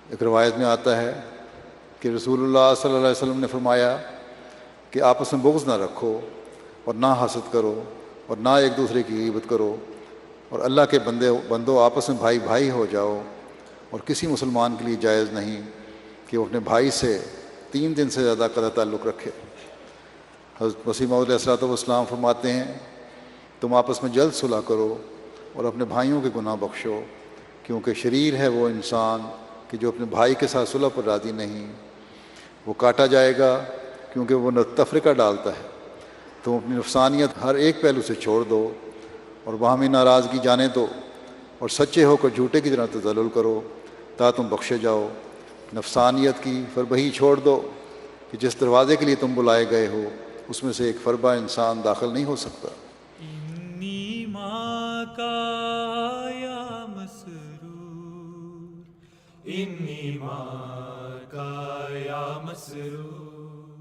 ایک روایت میں آتا ہے کہ رسول اللہ صلی اللہ علیہ وسلم نے فرمایا کہ آپس میں بغض نہ رکھو اور نہ حسد کرو اور نہ ایک دوسرے کی غیبت کرو، اور اللہ کے بندو آپس میں بھائی بھائی ہو جاؤ، اور کسی مسلمان کے لیے جائز نہیں کہ وہ اپنے بھائی سے 3 دن سے زیادہ قطع تعلق رکھے۔ حضرت مسیح موعود علیہ الصلوۃ والسلام فرماتے ہیں تم آپس میں جلد صلح کرو اور اپنے بھائیوں کے گناہ بخشو، کیونکہ شریر ہے وہ انسان کہ جو اپنے بھائی کے ساتھ صلح پر راضی نہیں، وہ کاٹا جائے گا کیونکہ وہ تفرقہ ڈالتا ہے۔ تم اپنی نفسانیت ہر ایک پہلو سے چھوڑ دو اور باہمی ناراضگی جانے دو، اور سچے ہو کر جھوٹے کی طرح تذلل کرو تا تم بخشے جاؤ۔ نفسانیت کی فربہی چھوڑ دو کہ جس دروازے کے لیے تم بلائے گئے ہو اس میں سے ایک فربہ انسان داخل نہیں ہو سکتا۔ انی ماں کا یا مسرور، انی ماں کا یا مسرور،